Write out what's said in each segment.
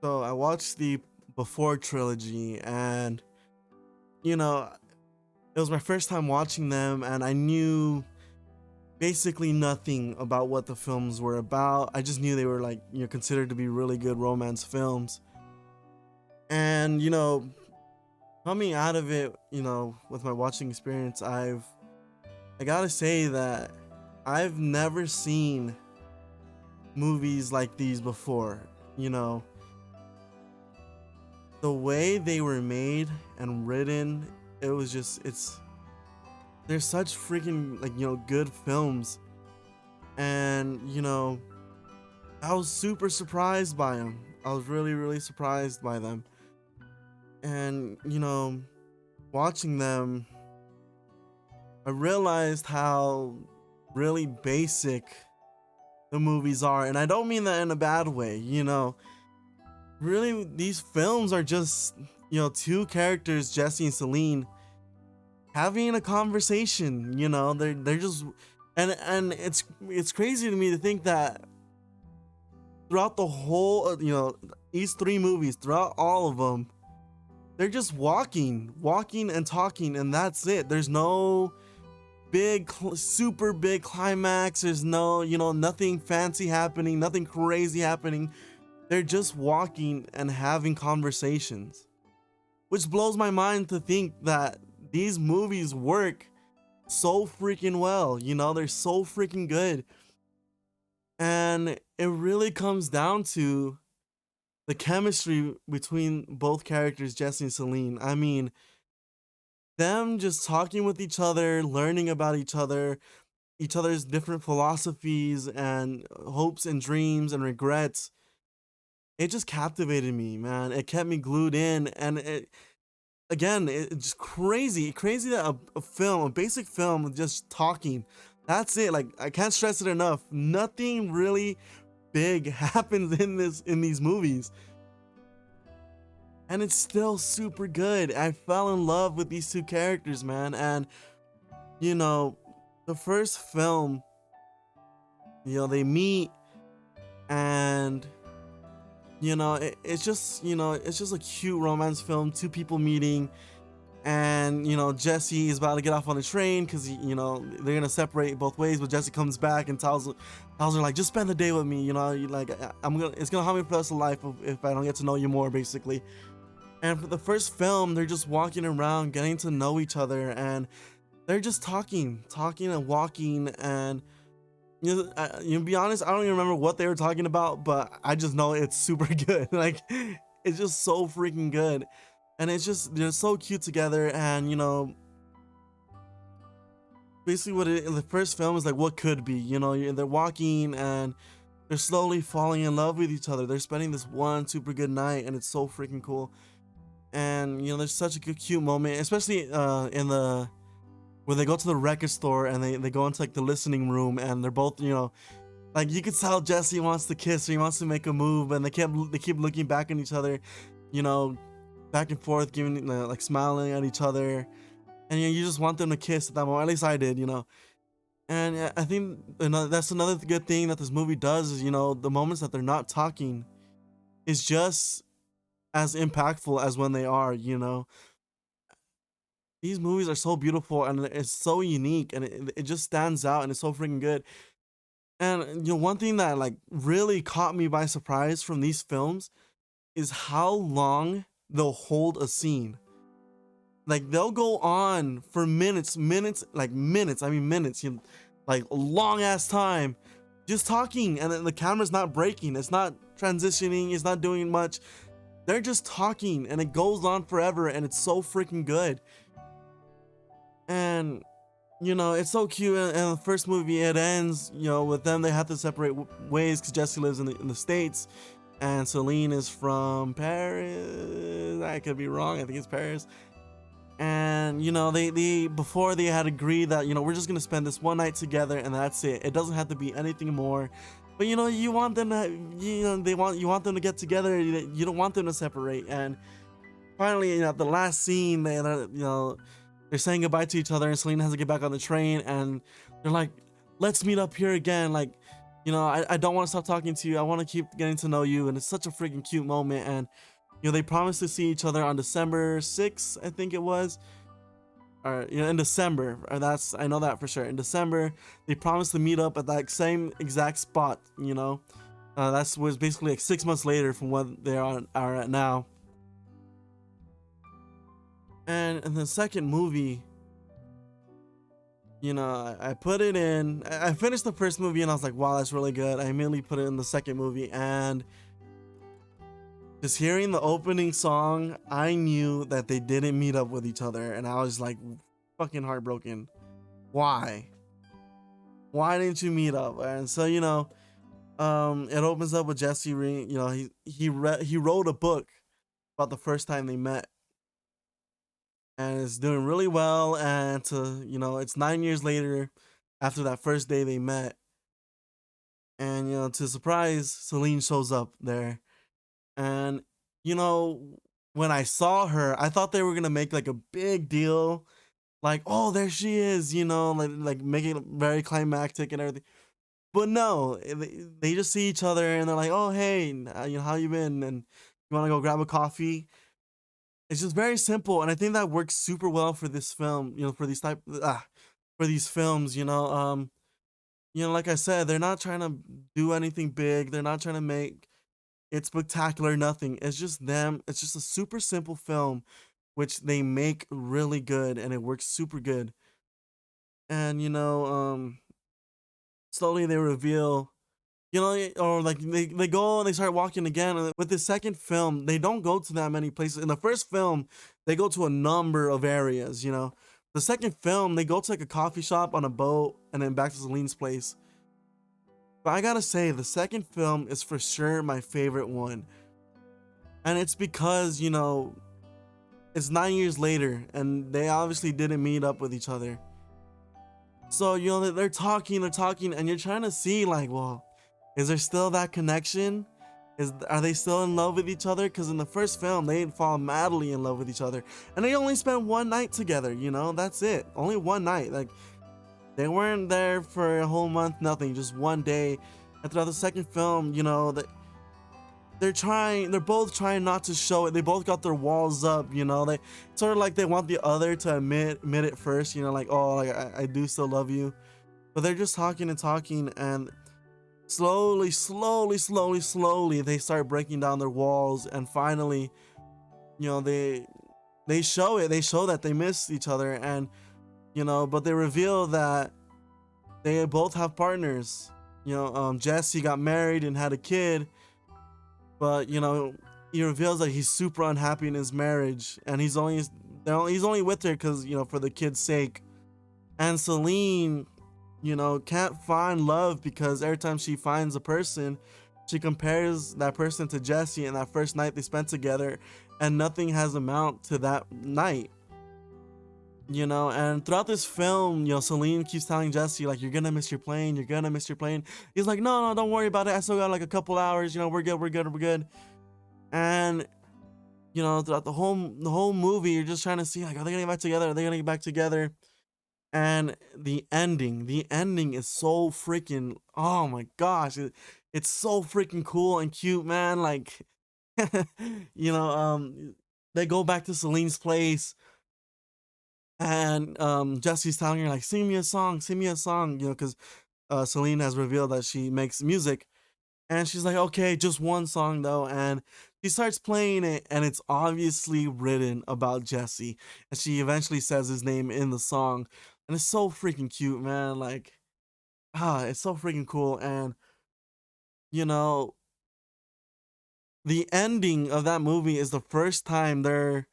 So I watched the Before trilogy, and you know, it was my first time watching them, and I knew basically nothing about what the films were about. I just knew they were like, considered to be really good romance films. And coming out of it, with my watching experience, I gotta say that I've never seen movies like these before. You know, the way they were made and written, it was just they're such freaking like good films. And I was super surprised by them. I was really surprised by them. And watching them, I realized how really basic the movies are, and I don't mean that in a bad way. Really, these films are just two characters, Jesse and Celine, having a conversation. They're just, and it's crazy to me to think that throughout the whole these three movies, throughout all of them, they're just walking and talking, and that's it. There's no super big climax. There's no nothing fancy happening, nothing crazy happening. They're just walking and having conversations, which blows my mind to think that these movies work so freaking well. They're so freaking good. And it really comes down to the chemistry between both characters, Jesse and Celine. I mean, them just talking with each other, learning about each other, each other's different philosophies and hopes and dreams and regrets. It just captivated me, man. It kept me glued in, and it's just crazy that a basic film, just talking, that's it. Like, I can't stress it enough. Nothing really big happens in these movies, and it's still super good. I fell in love with these two characters, man. And the first film, they meet, and it's just a cute romance film, two people meeting. And Jesse is about to get off on the train because they're gonna separate both ways, but Jesse comes back and tells her, like, just spend the day with me. It's gonna harm me for the rest of life if I don't get to know you more, basically. And for the first film, they're just walking around, getting to know each other, and they're just talking and walking. And be honest, I don't even remember what they were talking about, but I just know it's super good. Like, it's just so freaking good. And it's just, they're so cute together. And basically what the first film is like, what could be. They're walking and they're slowly falling in love with each other. They're spending this one super good night, and it's so freaking cool. And there's such a good cute moment, especially in the where they go to the record store, and they go into like the listening room, and they're both like, you could tell Jesse wants to kiss her, he wants to make a move, and they keep looking back at each other, back and forth, giving like smiling at each other. And you just want them to kiss at that moment. At least I did. And I think that's another good thing that this movie does is the moments that they're not talking is just as impactful as when they are. These movies are so beautiful, and it's so unique, and it just stands out, and it's so freaking good. And one thing that like really caught me by surprise from these films is how long they'll hold a scene. Like, they'll go on for minutes, like minutes. I mean minutes, like a long ass time, just talking, and then the camera's not breaking, it's not transitioning, it's not doing much. They're just talking, and it goes on forever, and it's so freaking good. And it's so cute. And the first movie, it ends with them, they have to separate ways because Jesse lives in the States, and Celine is from Paris. I could be wrong, I think it's Paris. And they before they had agreed that we're just gonna spend this one night together, and that's it. It doesn't have to be anything more. But you want them to, you want them to get together. You don't want them to separate. And finally, the last scene, they're saying goodbye to each other, and Selena has to get back on the train, and they're like, let's meet up here again. Like, I don't want to stop talking to you. I want to keep getting to know you. And it's such a freaking cute moment. And, they promised to see each other on December 6th, I think it was. Or, in December. Or I know that for sure. In December, they promised to meet up at that same exact spot, That's was basically like 6 months later from what they are at now. And in the second movie, I put it in. I finished the first movie and I was like, wow, that's really good. I immediately put it in the second movie, and just hearing the opening song, I knew that they didn't meet up with each other, and I was like, fucking heartbroken. Why? Why didn't you meet up? And so, it opens up with Jesse. He wrote a book about the first time they met, and it's doing really well. And it's 9 years later after that first day they met, and to surprise, Celine shows up there. And you know when I saw her, I thought they were gonna make like a big deal, like, oh, there she is, like making it very climactic and everything. But no, they just see each other and they're like, oh, hey, how you been, and you want to go grab a coffee. It's just very simple, and I think that works super well for this film. For these films. Like I said, they're not trying to do anything big. They're not trying to make it spectacular. Nothing. It's just them. It's just a super simple film, which they make really good, and it works super good. And slowly they reveal, or like they go and they start walking again. And with the second film, they don't go to that many places. In the first film, they go to a number of areas. The second film, they go to like a coffee shop, on a boat, and then back to Celine's place. But I gotta say, the second film is for sure my favorite one. And it's because, it's 9 years later and they obviously didn't meet up with each other. So, they're talking, and you're trying to see, like, well, is there still that connection? Are they still in love with each other? Because in the first film, they fall madly in love with each other. And they only spent one night together, that's it. Only one night. Like, they weren't there for a whole month, nothing, just one day. And throughout the second film, they're both trying not to show it. They both got their walls up, they sort of like they want the other to admit it first, like, oh, like, I do still love you. But they're just talking and talking, and slowly, they start breaking down their walls, and finally, they show it. They show that they miss each other, and but they reveal that they both have partners. Jesse got married and had a kid, but he reveals that he's super unhappy in his marriage, and he's only with her because for the kid's sake. And Celine, can't find love because every time she finds a person, she compares that person to Jesse and that first night they spent together, and nothing has amount to that night. And throughout this film, Celine keeps telling Jesse, like, you're gonna miss your plane, He's like, no, don't worry about it, I still got like a couple hours, we're good. And throughout the whole movie, you're just trying to see, like, are they gonna get back together? And the ending is so freaking, oh my gosh, it's so freaking cool and cute, man. Like, they go back to Celine's place, and Jesse's telling her, like, sing me a song, because Celine has revealed that she makes music. And she's like, okay, just one song though. And she starts playing it, and it's obviously written about Jesse. And she eventually says his name in the song. And it's so freaking cute, man. Like, it's so freaking cool. And, you know, the ending of that movie is the first time they're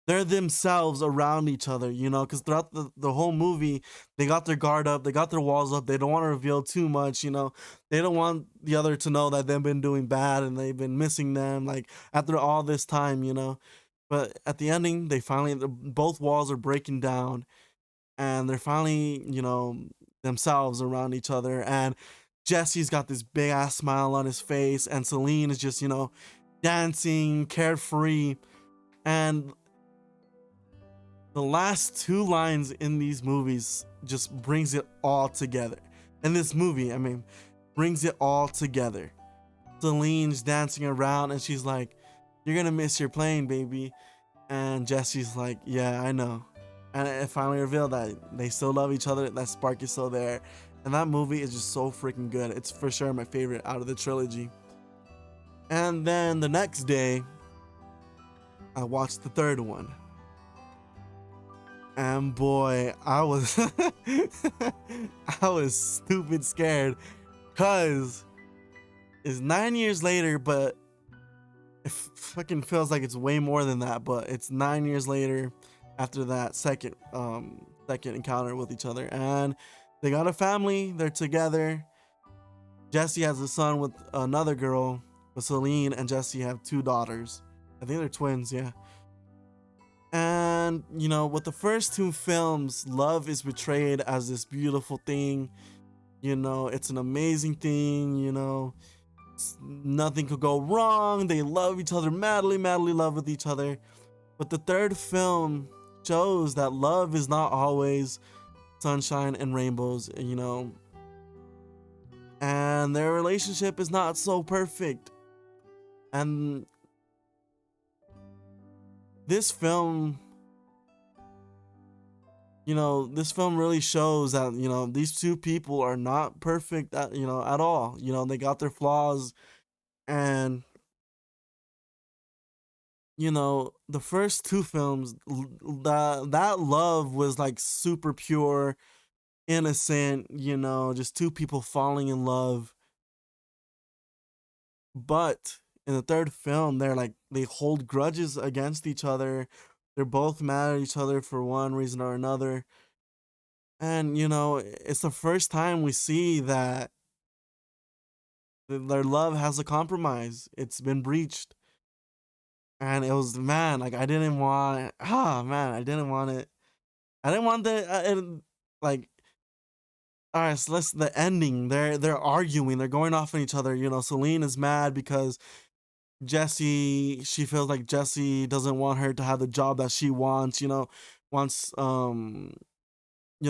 themselves around each other, because throughout the whole movie, they got their guard up, they got their walls up, they don't want to reveal too much, they don't want the other to know that they've been doing bad and they've been missing them, like, after all this time, but at the ending, both walls are breaking down, and they're finally, themselves around each other, and Jesse's got this big ass smile on his face, and Celine is just, dancing, carefree, and the last two lines in these movies just brings it all together. In this movie, I mean, brings it all together. Celine's dancing around and she's like, "You're gonna miss your plane, baby." And Jesse's like, "Yeah, I know." And it finally revealed that they still love each other, that spark is still there. And that movie is just so freaking good. It's for sure my favorite out of the trilogy. And then the next day, I watched the third one. And boy, I was I was stupid scared, cause it's 9 years later, but it fucking feels like it's way more than that. But it's 9 years later after that second encounter with each other, and they got a family. They're together. Jesse has a son with another girl, with Celine, and Jesse have 2 daughters. I think they're twins, yeah. And you know, with the first 2 films, love is portrayed as this beautiful thing. You know, it's an amazing thing. You know, nothing could go wrong. They love each other madly, madly love with each other. But the third film shows that love is not always sunshine and rainbows, you know, and their relationship is not so perfect. And this film, you know, this film really shows that, you know, these 2 people are not perfect at, you know, at all. You know, they got their flaws. And you know, the first 2 films, that love was like super pure, innocent, you know, just 2 people falling in love. But in the third film, they're like, they hold grudges against each other. They're both mad at each other for one reason or another. And you know, it's the first time we see that their love has a compromise. It's been breached. And it was, man, like I didn't want, man, I didn't want it. I didn't want like, all right, so let's the ending. They're arguing. They're going off on each other. You know, Celine is mad because she feels like Jesse doesn't want her to have the job that she wants. You know, wants you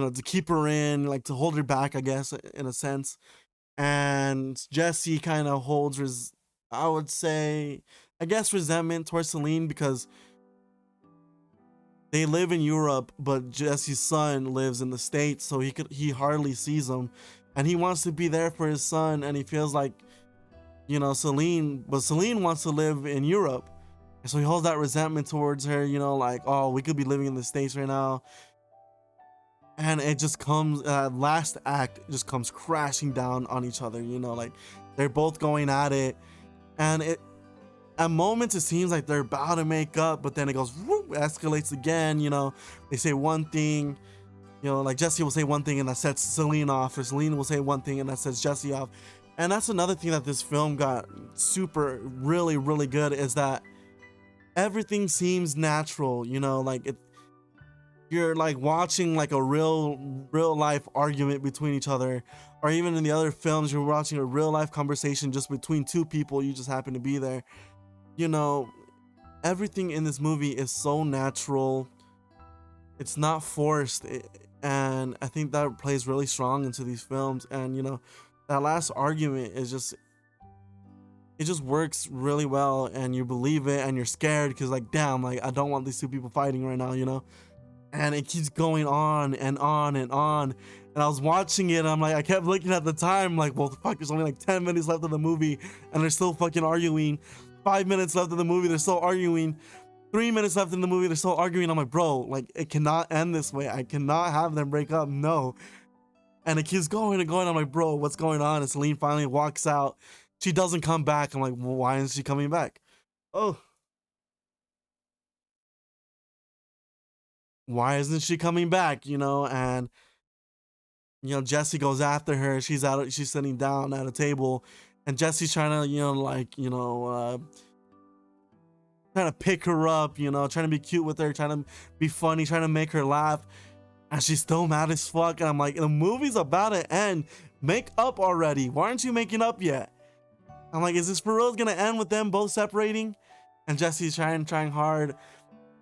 know, to keep her in, like to hold her back, I guess, in a sense. And Jesse kind of holds I would say, I guess, resentment towards Celine because they live in Europe, but Jesse's son lives in the States, so he hardly sees him, and he wants to be there for his son, and he feels like, you know, Celine wants to live in Europe, and so he holds that resentment towards her, you know, like, oh, we could be living in the States right now, and it just comes, last act just comes crashing down on each other, you know, like they're both going at it, and at moments it seems like they're about to make up, but then it goes whoop, escalates again. You know, they say one thing, you know, like Jesse will say one thing and that sets Celine off, or Celine will say one thing and that sets Jesse off. And that's another thing that this film got super really really good, is that everything seems natural. You know, like you're like watching like a real life argument between each other, or even in the other films you're watching a real life conversation just between 2 people, you just happen to be there. You know, everything in this movie is so natural. It's not forced. And I think that plays really strong into these films. And, you know, that last argument is it just works really well. And you believe it and you're scared because, like, damn, like, I don't want these 2 people fighting right now, you know? And it keeps going on and on and on. And I was watching it and I'm like, I kept looking at the time, like, well, fuck, there's only like 10 minutes left of the movie and they're still fucking arguing. 5 minutes left of the movie, they're still arguing. 3 minutes left in the movie, they're still arguing. I'm like, bro, like, it cannot end this way. I cannot have them break up. No. And it keeps going and going. I'm like, bro, what's going on? And Celine finally walks out. She doesn't come back. I'm like, well, why isn't she coming back? Oh, why isn't she coming back? You know, and you know, Jesse goes after her. She's sitting down at a table, and Jesse's trying to, you know, like, you know, trying to pick her up, you know, trying to be cute with her, trying to be funny, trying to make her laugh. And she's still mad as fuck. And I'm like, the movie's about to end. Make up already. Why aren't you making up yet? I'm like, is this for real gonna end with them both separating? And Jesse's trying hard.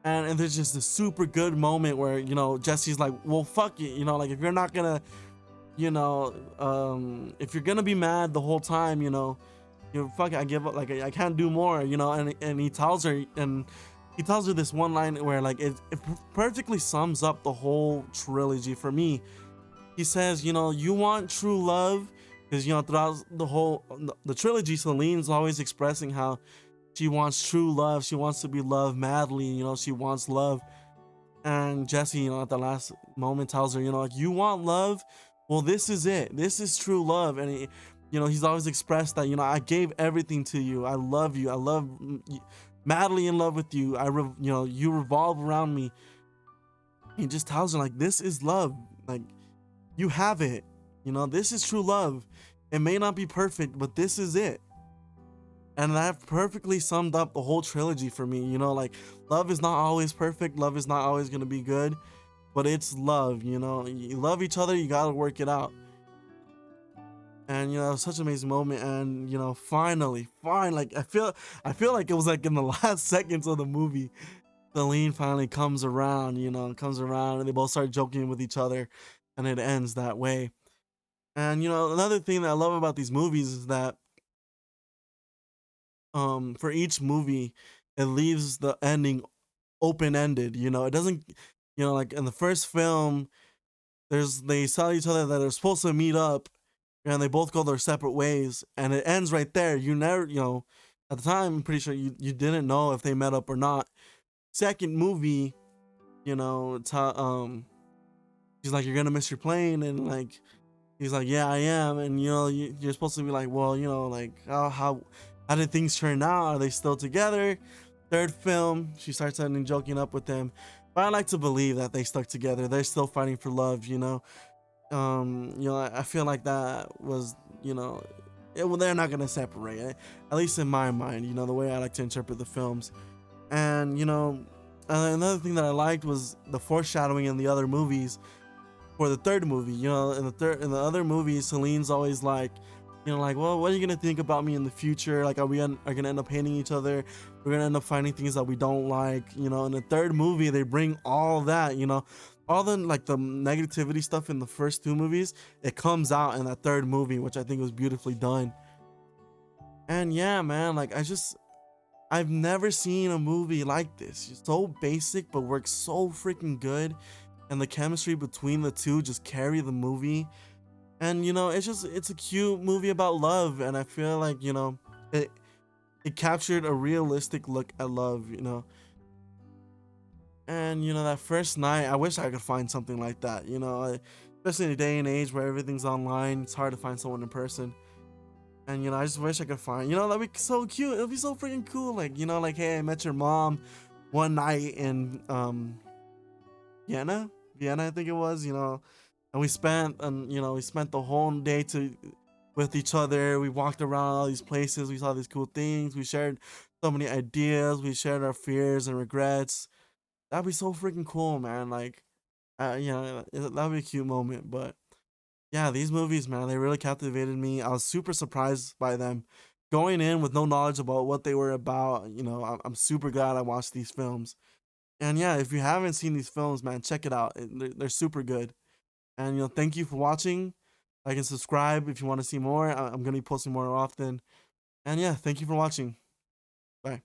And there's just a super good moment where, you know, Jesse's like, well, fuck it. You know, like, if you're not gonna if you're gonna be mad the whole time, you're fuck it, I give up, like I can't do more, and he tells her this one line where like it perfectly sums up the whole trilogy for me. He says, you want true love, because throughout the trilogy, Celine's always expressing how she wants true love. She wants to be loved madly. She wants love. And Jesse, at the last moment tells her, like, you want love? Well, this is it. This is true love. And he's always expressed that, I gave everything to you. I love you. I love madly in love with you. You revolve around me. He just tells her, like, this is love. Like, you have it. This is true love. It may not be perfect, but this is it. And that perfectly summed up the whole trilogy for me. Like, love is not always perfect. Love is not always going to be good, but it's love. You love each other. You got to work it out. And, such an amazing moment. And, finally, like, I feel like it was like in the last seconds of the movie, Celine finally comes around, and they both start joking with each other, and it ends that way. And, another thing that I love about these movies is that for each movie, it leaves the ending open ended. It doesn't, like in the first film, they tell each other that they're supposed to meet up, and they both go their separate ways, and it ends right there. You never, at the time, I'm pretty sure you didn't know if they met up or not. Second movie, he's like, you're gonna miss your plane, and like, he's like, yeah, I am. And you're supposed to be like, well, like, how did things turn out? Are they still together? Third film, she starts ending joking up with him. But I like to believe that they stuck together. They're still fighting for love, I feel like that was, well, they're not gonna separate it, at least in my mind, the way I like to interpret the films. And another thing that I liked was the foreshadowing in the other movies for the third movie. In the other movies, Celine's always like, like, well, what are you gonna think about me in the future? Like, are gonna end up hating each other? We're gonna end up finding things that we don't like. In the third movie, they bring all that. All the like the negativity stuff in the first two movies, it comes out in that third movie, which I think was beautifully done. And yeah, man, like I've never seen a movie like this. It's so basic, but works so freaking good, and the chemistry between the two just carry the movie. And it's a cute movie about love, and I feel like it it captured a realistic look at love. And that first night, I wish I could find something like that. Especially in a day and age where everything's online, it's hard to find someone in person. And I just wish I could find, that'd be so cute. It'd be so freaking cool. Like, like, hey, I met your mom one night in Vienna, I think it was, and we spent the whole day with each other. We walked around all these places. We saw these cool things. We shared so many ideas. We shared our fears and regrets. That'd be so freaking cool, man. Like, that'd be a cute moment. But yeah, these movies, man, they really captivated me. I was super surprised by them. Going in with no knowledge about what they were about, I'm super glad I watched these films. And yeah, if you haven't seen these films, man, check it out. They're super good. And thank you for watching. Like and subscribe if you want to see more. I'm gonna be posting more often. And yeah, thank you for watching. Bye.